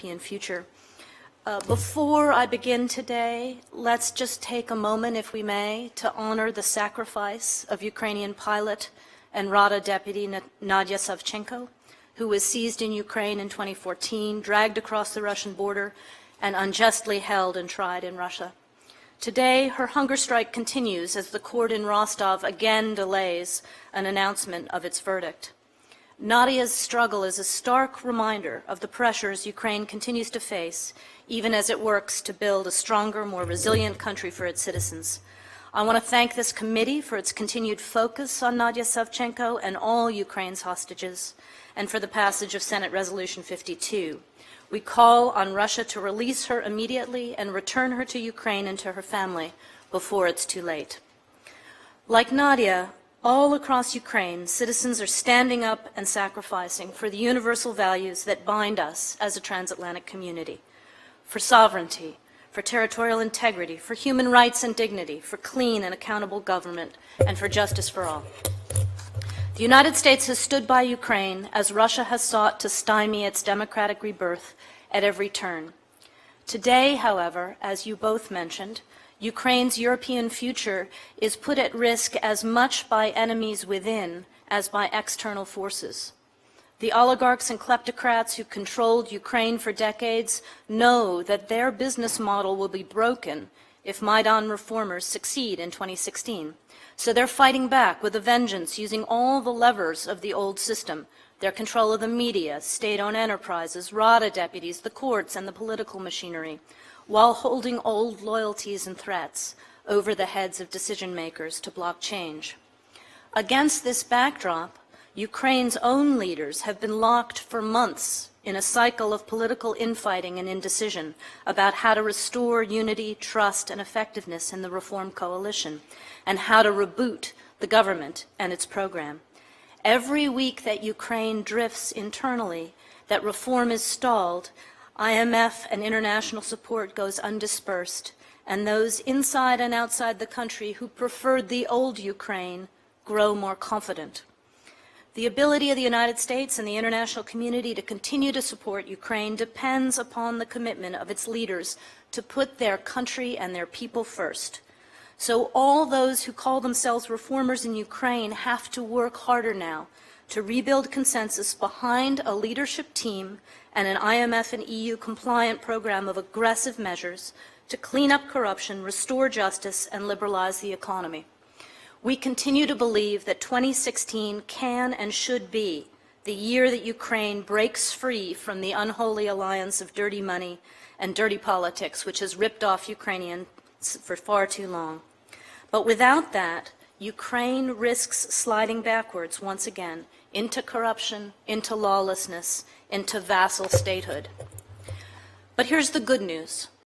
European future. Before I begin today, let's just take a moment, if we may, to honor the sacrifice of Ukrainian pilot and Rada deputy Nadezhda Savchenko, who was seized in Ukraine in 2014, dragged across the Russian border, and unjustly held and tried in Russia. Today, her hunger strike continues as the court in Rostov again delays an announcement of its verdict. Nadia's struggle is a stark reminder of the pressures Ukraine continues to face, even as it works to build a stronger, more resilient country for its citizens. I want to thank this committee for its continued focus on Nadezhda Savchenko and all Ukraine's hostages, and for the passage of Senate Resolution 52. We call on Russia to release her immediately and return her to Ukraine and to her family before it's too late. Like Nadia, all across Ukraine, citizens are standing up and sacrificing for the universal values that bind us as a transatlantic community, for sovereignty, for territorial integrity, for human rights and dignity, for clean and accountable government, and for justice for all. The United States has stood by Ukraine as Russia has sought to stymie its democratic rebirth at every turn. Today, however, as you both mentioned, Ukraine's European future is put at risk as much by enemies within as by external forces. The oligarchs and kleptocrats who controlled Ukraine for decades know that their business model will be broken if Maidan reformers succeed in 2016. So they're fighting back with a vengeance, using all the levers of the old system, their control of the media, state-owned enterprises, Rada deputies, the courts, and the political machinery, while holding old loyalties and threats over the heads of decision-makers to block change. Against this backdrop, Ukraine's own leaders have been locked for months in a cycle of political infighting and indecision about how to restore unity, trust, and effectiveness in the reform coalition, and how to reboot the government and its program. Every week that Ukraine drifts internally, that reform is stalled, IMF and international support goes undispersed, and those inside and outside the country who preferred the old Ukraine grow more confident. The ability of the United States and the international community to continue to support Ukraine depends upon the commitment of its leaders to put their country and their people first. So all those who call themselves reformers in Ukraine have to work harder now to rebuild consensus behind a leadership team and an IMF and EU compliant program of aggressive measures to clean up corruption, restore justice, and liberalize the economy. We continue to believe that 2016 can and should be the year that Ukraine breaks free from the unholy alliance of dirty money and dirty politics, which has ripped off Ukrainians for far too long. But without that, Ukraine risks sliding backwards once again into corruption, into lawlessness, into vassal statehood. But here's the good news.